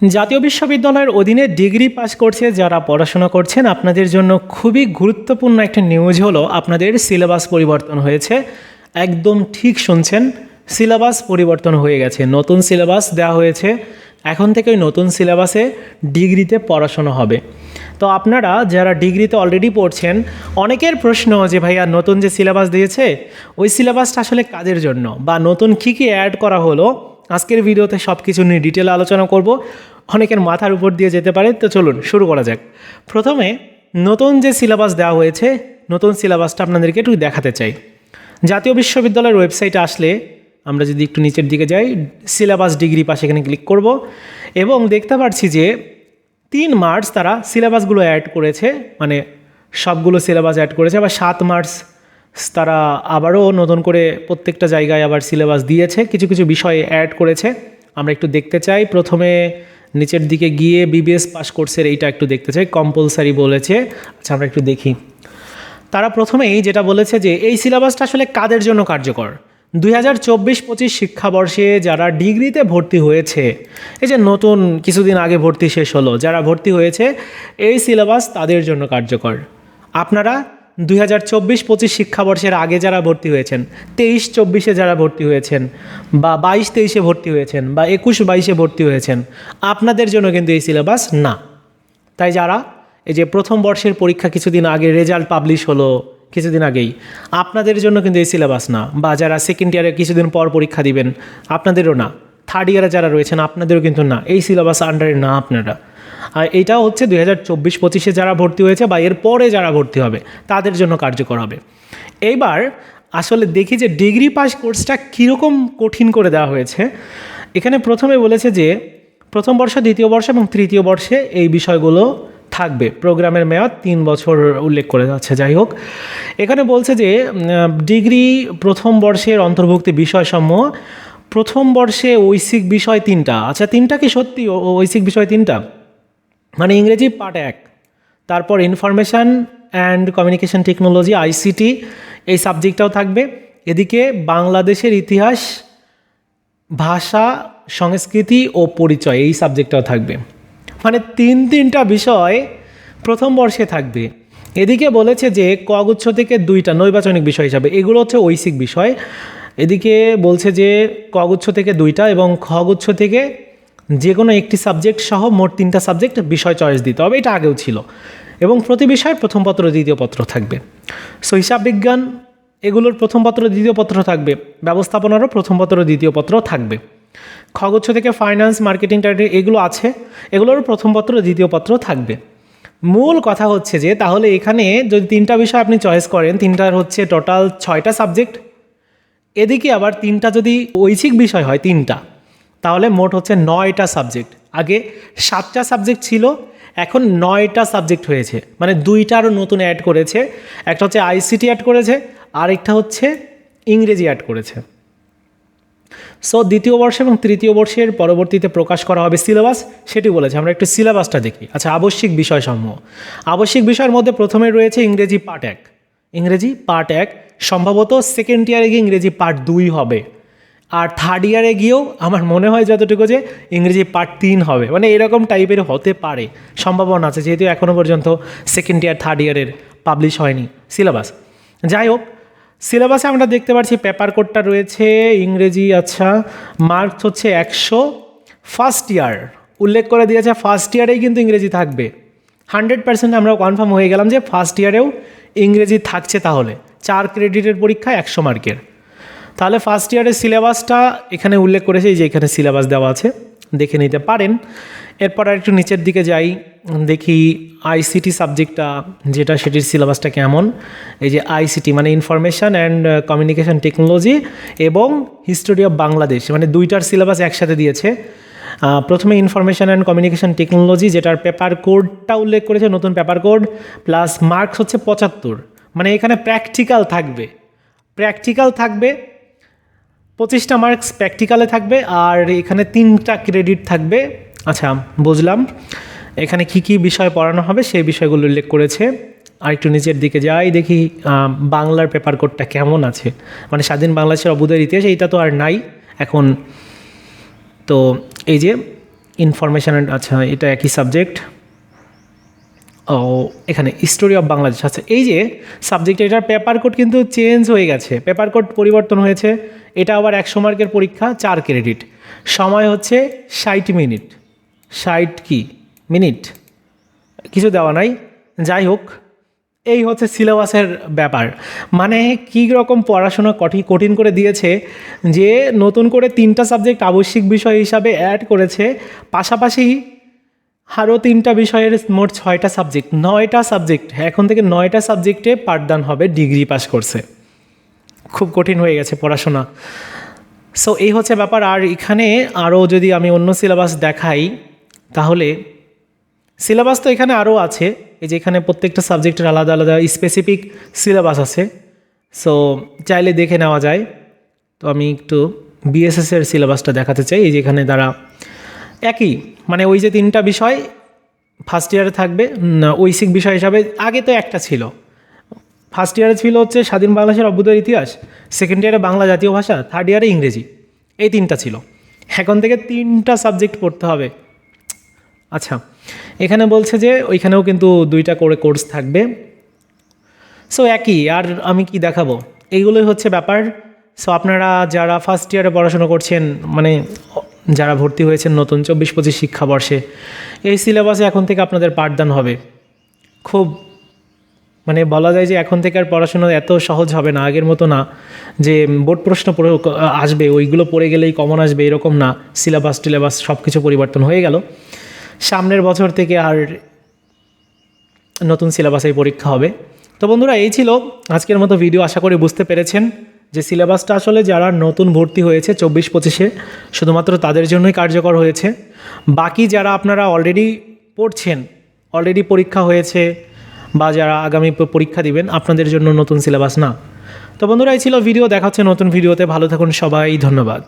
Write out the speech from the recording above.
জাতীয় বিশ্ববিদ্যালয়ের অধীনে ডিগ্রি পাস করছে যারা পড়াশোনা করছেন, আপনাদের জন্য খুবই গুরুত্বপূর্ণ একটা নিউজ হলো আপনাদের সিলেবাস পরিবর্তন হয়েছে। একদম ঠিক শুনছেন, সিলেবাস পরিবর্তন হয়ে গেছে, নতুন সিলেবাস দেওয়া হয়েছে। এখন থেকে ওই নতুন সিলেবাসে ডিগ্রিতে পড়াশোনা হবে। তো আপনারা যারা ডিগ্রিতে অলরেডি পড়ছেন, অনেকের প্রশ্ন যে ভাইয়া নতুন যে সিলেবাস দিয়েছে ওই সিলেবাসটা আসলে কাদের জন্য, বা নতুন কী কী অ্যাড করা হলো, আজকের ভিডিওতে সব কিছু নিয়ে ডিটেল আলোচনা করব। অনেকের মাথার উপর দিয়ে যেতে পারে, তো চলুন শুরু করা যাক। প্রথমে নতুন যে সিলেবাস দেওয়া হয়েছে, নতুন সিলেবাসটা আপনাদেরকে একটু দেখাতে চাই। জাতীয় বিশ্ববিদ্যালয়ের ওয়েবসাইটে আসলে আমরা যদি একটু নিচের দিকে যাই, সিলেবাস ডিগ্রি পাশে এখানে ক্লিক করব এবং দেখতে পাচ্ছি যে 3 মার্চ তারা সিলেবাসগুলো অ্যাড করেছে, মানে সবগুলো সিলেবাস অ্যাড করেছে। আবার 7 মার্চ তারা আবারও নতুন করে প্রত্যেকটা জায়গায় আবার সিলেবাস দিয়েছে, কিছু কিছু বিষয় অ্যাড করেছে। আমরা একটু দেখতে চাই। প্রথমে নিচের দিকে গিয়ে বিবিএস পাস কোর্সের এইটা একটু দেখতে চাই, কম্পালসারি বলেছে। আচ্ছা, আমরা একটু দেখি। তারা প্রথমেই যেটা বলেছে যে এই সিলেবাসটা আসলে কাদের জন্য কার্যকর। 2024-25 শিক্ষাবর্ষে যারা ডিগ্রিতে ভর্তি হয়েছে, এই যে নতুন কিছুদিন আগে ভর্তি শেষ হলো, যারা ভর্তি হয়েছে এই সিলেবাস তাদের জন্য কার্যকর। আপনারা 2024-25 শিক্ষাবর্ষের আগে যারা ভর্তি হয়েছেন, 23-24-এ যারা ভর্তি হয়েছেন, বা 22-23-এ ভর্তি হয়েছেন, বা 21-22-এ ভর্তি হয়েছেন, আপনাদের জন্য কিন্তু এই সিলেবাস না। তাই যারা এই যে প্রথম বর্ষের পরীক্ষা কিছুদিন আগে রেজাল্ট পাবলিশ হলো কিছুদিন আগেই, আপনাদের জন্য কিন্তু এই সিলেবাস না। বা যারা সেকেন্ড ইয়ারে কিছুদিন পর পরীক্ষা দিবেন, আপনাদেরও না। থার্ড ইয়ারে যারা রয়েছেন, আপনাদেরও কিন্তু না, এই সিলেবাস আন্ডারে না আপনারা। আর এইটাও হচ্ছে 2024-25-এ যারা ভর্তি হয়েছে বা এর পরে যারা ভর্তি হবে তাদের জন্য কার্যকর হবে। এইবার আসলে দেখি যে ডিগ্রি পাস কোর্সটা কীরকম কঠিন করে দেওয়া হয়েছে। এখানে প্রথমে বলেছে যে প্রথম বর্ষ, দ্বিতীয় বর্ষ এবং তৃতীয় বর্ষে এই বিষয়গুলো থাকবে। প্রোগ্রামের মেয়াদ 3 বছর উল্লেখ করে যাচ্ছে। যাই হোক, এখানে বলছে যে ডিগ্রি প্রথম বর্ষের অন্তর্ভুক্তি বিষয়সমূহ, প্রথম বর্ষে ঐচ্ছিক বিষয় 3টা। আচ্ছা, 3টা কি সত্যি ঐচ্ছিক বিষয় 3টা? মানে ইংরেজি পার্ট 1, তারপর information and communication technology ICT এই সাবজেক্টটাও থাকবে। এদিকে বাংলাদেশের ইতিহাস, ভাষা, সংস্কৃতি ও পরিচয় এই সাবজেক্টটাও থাকবে। মানে 3টা বিষয় প্রথম বর্ষে থাকবে। এদিকে বলেছে যে কগুচ্ছ থেকে 2টা নৈর্বাচনিক বিষয় হিসাবে, এগুলো হচ্ছে ঐচ্ছিক বিষয়। এদিকে বলছে যে কগুচ্ছ থেকে 2টা এবং খগুচ্ছ থেকে যে কোনো একটি সাবজেক্ট সহ মোট 3টা সাবজেক্ট বিষয় চয়েস দিতে হবে। এটা আগেও ছিল। এবং প্রতি বিষয়ের প্রথম পত্র দ্বিতীয় পত্র থাকবে। সো হিসাব বিজ্ঞান এগুলোর প্রথম পত্র দ্বিতীয় পত্র থাকবে, ব্যবস্থাপনারও প্রথম পত্র দ্বিতীয় পত্র থাকবে। খগুচ্ছ থেকে ফাইন্যান্স, মার্কেটিং, ট্রেড এগুলো আছে, এগুলোরও প্রথম পত্র দ্বিতীয় পত্র থাকবে। মূল কথা হচ্ছে যে তাহলে এখানে যদি 3টা বিষয় আপনি চয়েস করেন, 3টার হচ্ছে টোটাল 6টা সাবজেক্ট। এদিকে আবার 3টা যদি ঐচ্ছিক বিষয় হয় 3টা, তাহলে মোট হচ্ছে 9টা সাবজেক্ট। আগে 7টা সাবজেক্ট ছিল, এখন 9টা সাবজেক্ট হয়েছে। মানে 2টা আরও নতুন অ্যাড করেছে। একটা হচ্ছে আইসিটি অ্যাড করেছে, আরেকটা হচ্ছে ইংরেজি অ্যাড করেছে। সো দ্বিতীয় বর্ষ এবং তৃতীয় বর্ষের পরবর্তীতে প্রকাশ করা হবে সিলেবাস, সেটি বলেছে। আমরা একটু সিলেবাসটা দেখি। আচ্ছা, আবশ্যিক বিষয়সমূহ। আবশ্যিক বিষয়ের মধ্যে প্রথমে রয়েছে ইংরেজি পার্ট 1। ইংরেজি পার্ট 1 সম্ভবত সেকেন্ড ইয়ারে গিয়ে ইংরেজি পার্ট 2 হবে। আর থার্ড ইয়ারে গিয়েও আমার মনে হয় যতটুকু যে ইংরেজি পার্ট 3 হবে। মানে এরকম টাইপের হতে পারে, সম্ভাবনা আছে, যেহেতু এখনও পর্যন্ত সেকেন্ড ইয়ার থার্ড ইয়ারের পাবলিশ হয়নি সিলেবাস। যাই হোক, সিলেবাসে আমরা দেখতে পাচ্ছি পেপার কোডটা রয়েছে ইংরেজি। আচ্ছা, মার্কস হচ্ছে 100। ফার্স্ট ইয়ার উল্লেখ করে দিয়েছে, ফার্স্ট ইয়ারেই কিন্তু ইংরেজি থাকবে। 100% আমরা কনফার্ম হয়ে গেলাম যে ফার্স্ট ইয়ারেও ইংরেজি থাকছে। তাহলে 4 ক্রেডিটের পরীক্ষা 100 মার্কের। তাহলে ফার্স্ট ইয়ারের সিলেবাসটা এখানে উল্লেখ করেছে, এই যে এখানে সিলেবাস দেওয়া আছে, দেখে নিতে পারেন। এরপর আর একটু নিচের দিকে যাই, দেখি আইসিটি সাবজেক্টটা যেটা, সেটির সিলেবাসটা কেমন। এই যে আইসিটি মানে ইনফরমেশান অ্যান্ড কমিউনিকেশন টেকনোলজি এবং হিস্টোরি অফ বাংলাদেশ, মানে 2টার সিলেবাস একসাথে দিয়েছে। প্রথমে ইনফরমেশান অ্যান্ড কমিউনিকেশন টেকনোলজি, যেটার পেপার কোডটা উল্লেখ করেছে, নতুন পেপার কোড, প্লাস মার্কস হচ্ছে 75। মানে এখানে প্র্যাকটিক্যাল থাকবে, 25টা মার্কস প্র্যাকটিক্যালে থাকবে, আর এখানে 3টা ক্রেডিট থাকবে। আচ্ছা, বুঝলাম। এখানে কি কি বিষয় পড়ানো হবে সেই বিষয়গুলো উল্লেখ করেছে। আর একটু নিচের দিকে যাই, দেখি বাংলার পেপার কোডটা কেমন আছে। মানে স্বাধীন বাংলাদেশের অভ্যুদয়ের ইতিহাস, এইটা তো আর নাই এখন। তো এই যে ইনফরমেশান, আচ্ছা এটা একই সাবজেক্ট। ও এখানে হিস্টোরি অফ বাংলাদেশ আছে, এই যে সাবজেক্ট, এটার পেপার কোড কিন্তু চেঞ্জ হয়ে গেছে, পেপার কোড পরিবর্তন হয়েছে। এটা আবার 100 মার্কের পরীক্ষা, 4 ক্রেডিট, সময় হচ্ছে 60 মিনিট। 60 কি মিনিট কিছু দেওয়া নাই, যাই হোক এই হচ্ছে সিলেবাসের ব্যাপার। মানে কী রকম পড়াশোনা কঠিন করে দিয়েছে যে নতুন করে 3টা সাবজেক্ট আবশ্যিক বিষয় হিসাবে অ্যাড করেছে, পাশাপাশি আরও 3টা বিষয়ের মোট 6টা সাবজেক্ট, 9টা সাবজেক্ট, এখন থেকে 9টা সাবজেক্টে পাঠদান হবে ডিগ্রি পাস করছে। খুব কঠিন হয়ে গেছে পড়াশোনা। সো এই হচ্ছে ব্যাপার। আর এখানে আরও যদি আমি অন্য সিলেবাস দেখাই, তাহলে সিলেবাস তো এখানে আরও আছে, এই যে এখানে প্রত্যেকটা সাবজেক্টের আলাদা আলাদা স্পেসিফিক সিলেবাস আছে, সো চাইলে দেখে নেওয়া যায়। তো আমি একটু বিএসএসের সিলেবাসটা দেখাতে চাই। এই যে এখানে দ্বারা একই, মানে ওই যে 3টা বিষয় ফার্স্ট ইয়ারে থাকবে ঐচ্ছিক বিষয় হিসাবে। আগে তো একটা ছিল, ফার্স্ট ইয়ারে ছিল হচ্ছে স্বাধীন বাংলাদেশের অভ্যুদয়ের ইতিহাস, সেকেন্ড ইয়ারে বাংলা জাতীয় ভাষা, থার্ড ইয়ারে ইংরেজি, এই 3টা ছিল। এখন থেকে 3টা সাবজেক্ট পড়তে হবে। আচ্ছা, এখানে বলছে যে ওইখানেও কিন্তু 2টা করে কোর্স থাকবে, সো একই। আর আমি কি দেখাবো, এইগুলোই হচ্ছে ব্যাপার। সো আপনারা যারা ফার্স্ট ইয়ারে পড়াশোনা করছেন, মানে যারা ভর্তি হয়েছেন নতুন 24-25 শিক্ষাবর্ষে, এই সিলেবাসে এখন থেকে আপনাদের পাঠদান হবে। খুব মানে বলা যায় যে এখন থেকে আর পড়াশোনা এত সহজ হবে না, আগের মতো না যে বোর্ড প্রশ্ন আসবে ওইগুলো পড়ে গেলেই কমন আসবে, এরকম না। সিলেবাস টিলেবাস সব কিছু পরিবর্তন হয়ে গেল, সামনের বছর থেকে আর নতুন সিলেবাসেই পরীক্ষা হবে। তো বন্ধুরা, এই ছিল আজকের মতো ভিডিও। আশা করি বুঝতে পেরেছেন যে সিলেবাসটা আসলে যারা নতুন ভর্তি হয়েছে 24-25-এ শুধুমাত্র তাদের জন্যই কার্যকর হয়েছে। বাকি যারা আপনারা অলরেডি পড়ছেন, অলরেডি পরীক্ষা হয়েছে বা যারা আগামী পরীক্ষা দিবেন, আপনাদের জন্য নতুন সিলেবাস না। তো বন্ধুরা, এই ছিল ভিডিও, দেখা হচ্ছে নতুন ভিডিওতে। ভালো থাকুন সবাই, ধন্যবাদ।